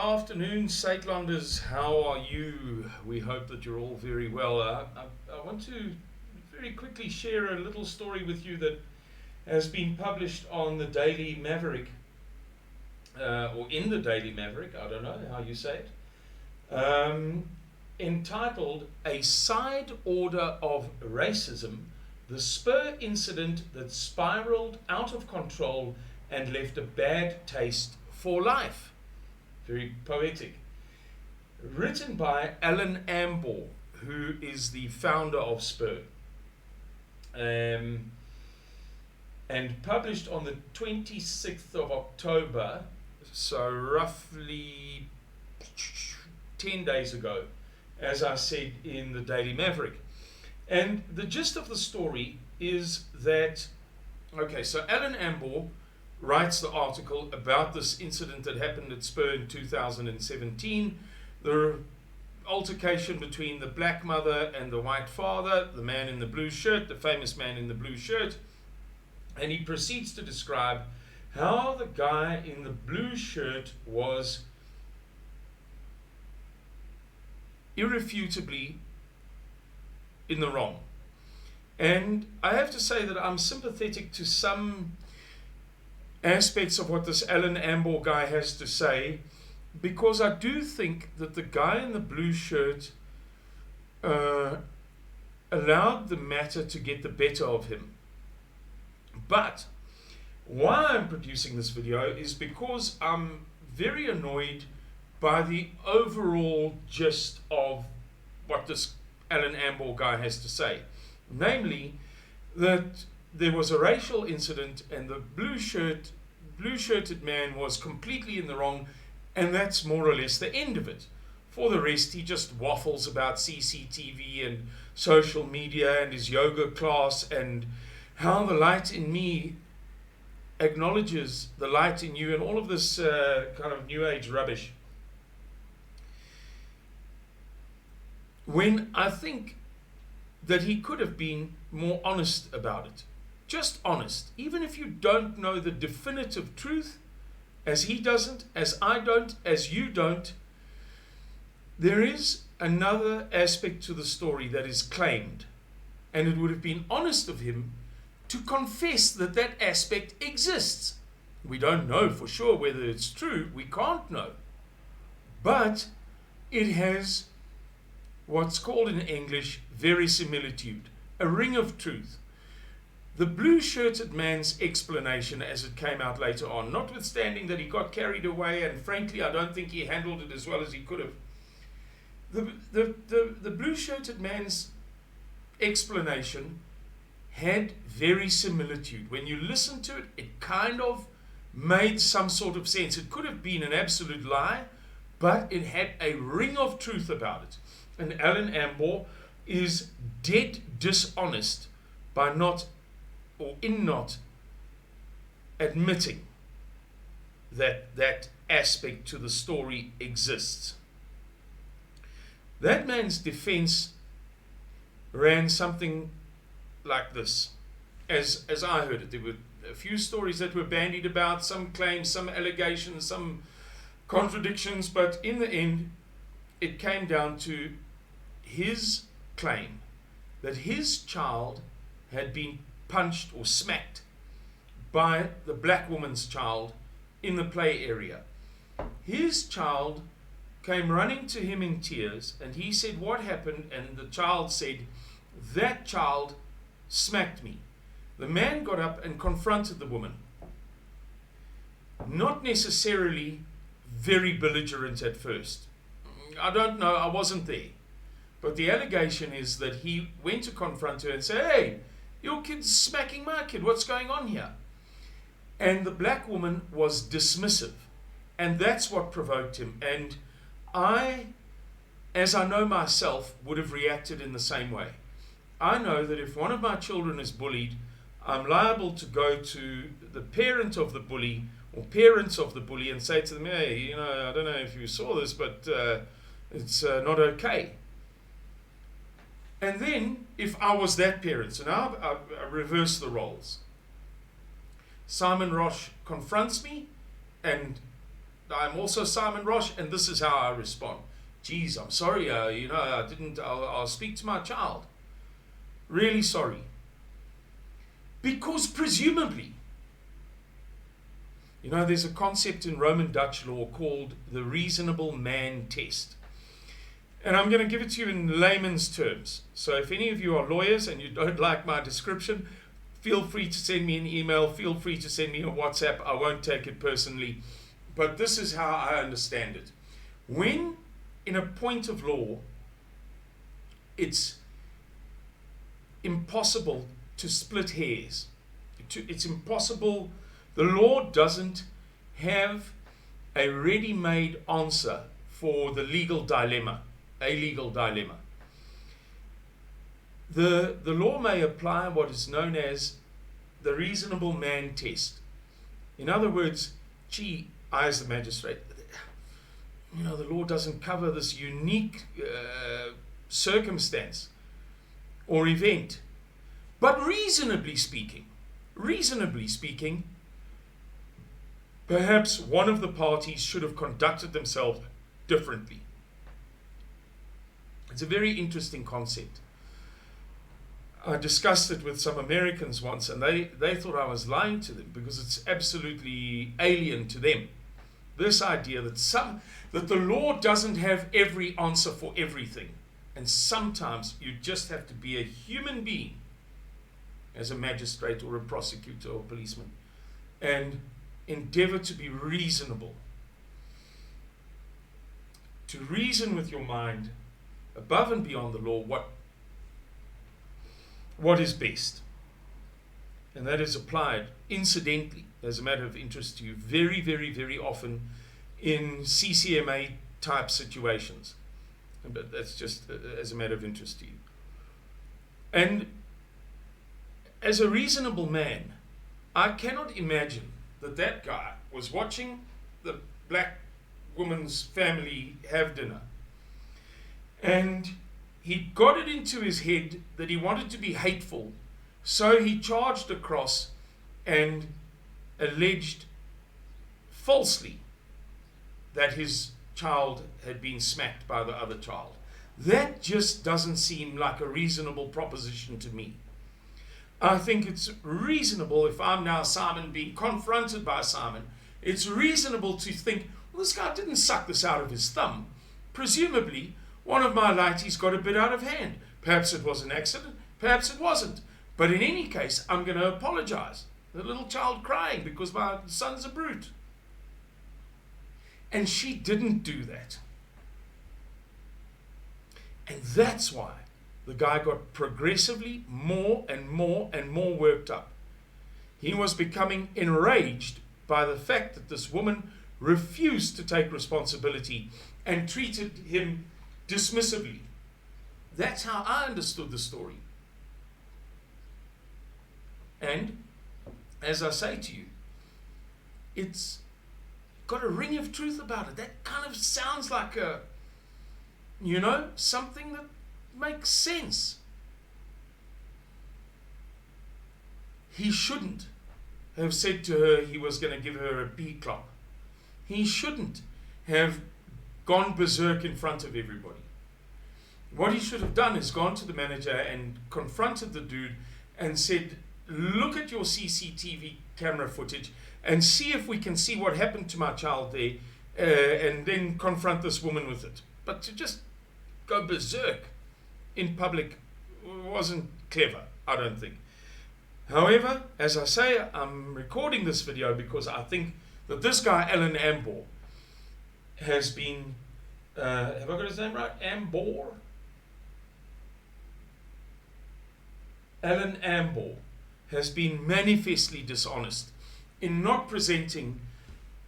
afternoon, Sakelanders. How are you? We hope that you're all very well. I want to very quickly share a little story with you that has been published on the Daily Maverick, or in the Daily Maverick, I don't know how you say it, entitled A Side Order of Racism, the Spur Incident that Spiraled Out of Control and Left a Bad Taste for Life. Very poetic. Written by Alan Amble, who is the founder of Spur. And published on the 26th of October, so roughly 10 days ago, as I said in the Daily Maverick. And the gist of the story is that, okay, so Alan Amble writes the article about this incident that happened at Spur in 2017, the altercation between the black mother and the white father, the man in the blue shirt, the famous man in the blue shirt, and he proceeds to describe how the guy in the blue shirt was irrefutably in the wrong. And I have to say that I'm sympathetic to some aspects of what this Alan Amble guy has to say, because I do think that the guy in the blue shirt allowed the matter to get the better of him. But why I'm producing this video is because I'm very annoyed by the overall gist of what this Alan Amble guy has to say. Namely, that there was a racial incident and the blue-shirted man was completely in the wrong, and that's more or less the end of it. For the rest, he just waffles about CCTV and social media and his yoga class and how the light in me acknowledges the light in you and all of this kind of new age rubbish. When I think that he could have been more honest about it. Just honest. Even if you don't know the definitive truth, as he doesn't, as I don't, as you don't, there is another aspect to the story that is claimed. And it would have been honest of him to confess that that aspect exists. We don't know for sure whether it's true. We can't know. But it has what's called in English verisimilitude, a ring of truth. The blue-shirted man's explanation, as it came out later on, notwithstanding that he got carried away, and frankly I don't think he handled it as well as he could have, the blue-shirted man's explanation had verisimilitude. When you listen to it, it kind of made some sort of sense. It could have been an absolute lie, but it had a ring of truth about it. And Alan Amble is dead dishonest by not admitting that that aspect to the story exists. That man's defense ran something like this, as I heard it. There were a few stories that were bandied about, some claims, some allegations, some contradictions, but in the end it came down to his claim that his child had been punched or smacked by the black woman's child in the play area. His child came running to him in tears, and he said, "What happened?" And the child said, "That child smacked me." The man got up and confronted the woman. Not necessarily very belligerent at first. I don't know, I wasn't there. But the allegation is that he went to confront her and say, "Hey, your kid's smacking my kid. What's going on here?" And the black woman was dismissive. And that's what provoked him. And I, as I know myself, would have reacted in the same way. I know that if one of my children is bullied, I'm liable to go to the parent of the bully or parents of the bully and say to them, "Hey, I don't know if you saw this, but it's not okay." And then, if I was that parent, so now I reverse the roles. Simon Roche confronts me and I'm also Simon Roche, and this is how I respond. Geez, I'm sorry, I didn't, I'll speak to my child. Really sorry. Because presumably, there's a concept in Roman Dutch law called the reasonable man test. And I'm going to give it to you in layman's terms. So if any of you are lawyers and you don't like my description, feel free to send me an email, feel free to send me a WhatsApp. I won't take it personally. But this is how I understand it. When, in a point of law, it's impossible to split hairs. It's impossible. The law doesn't have a ready-made answer for the legal dilemma, a legal dilemma. The law may apply what is known as the reasonable man test. In other words, I as the magistrate, the law doesn't cover this unique circumstance or event. But reasonably speaking, perhaps one of the parties should have conducted themselves differently. It's a very interesting concept. I discussed it with some Americans once, and they thought I was lying to them because it's absolutely alien to them. This idea that the law doesn't have every answer for everything. And sometimes you just have to be a human being as a magistrate or a prosecutor or policeman and endeavor to be reasonable. To reason with your mind above and beyond the law what is best. And that is applied, incidentally, as a matter of interest to you, very, very, very often in CCMA type situations. But that's just as a matter of interest to you. And as a reasonable man, I cannot imagine that guy was watching the black woman's family have dinner, and he got it into his head that he wanted to be hateful, so he charged across and alleged falsely that his child had been smacked by the other child. That just doesn't seem like a reasonable proposition to me. I think it's reasonable, if I'm now Simon being confronted by Simon, it's reasonable to think, well, this guy didn't suck this out of his thumb. Presumably, one of my lighties got a bit out of hand. Perhaps it was an accident, perhaps it wasn't. But in any case, I'm going to apologize. The little child crying because my son's a brute. And she didn't do that. And that's why the guy got progressively more and more and more worked up. He was becoming enraged by the fact that this woman refused to take responsibility and treated him dismissively. That's how I understood the story. And as I say to you, it's got a ring of truth about it. That kind of sounds like something that makes sense. He shouldn't have said to her he was going to give her a B-clop. He shouldn't have gone berserk in front of everybody. What he should have done is gone to the manager and confronted the dude and said, look at your CCTV camera footage and see if we can see what happened to my child there, and then confront this woman with it. But to just go berserk in public wasn't clever, I don't think. However, as I say, I'm recording this video because I think that this guy, Alan Ambor, has been, have I got his name right? Ambor? Alan Ambor has been manifestly dishonest in not presenting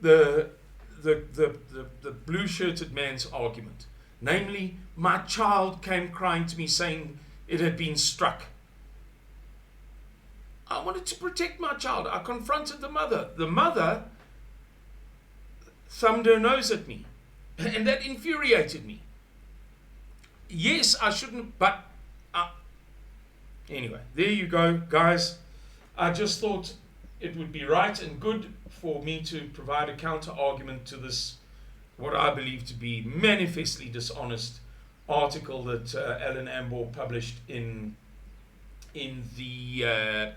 the blue-shirted man's argument. Namely, my child came crying to me saying it had been struck. I wanted to protect my child. I confronted the mother. The mother thumbed her nose at me, and that infuriated me. Yes, I shouldn't, but anyway, there you go, guys. I just thought it would be right and good for me to provide a counter argument to this, what I believe to be manifestly dishonest article that Alan Ambor published in the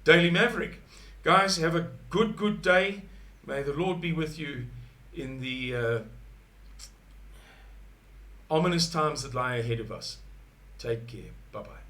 Daily Maverick. Guys, have a good day. May the Lord be with you in the ominous times that lie ahead of us. Take care. Bye-bye.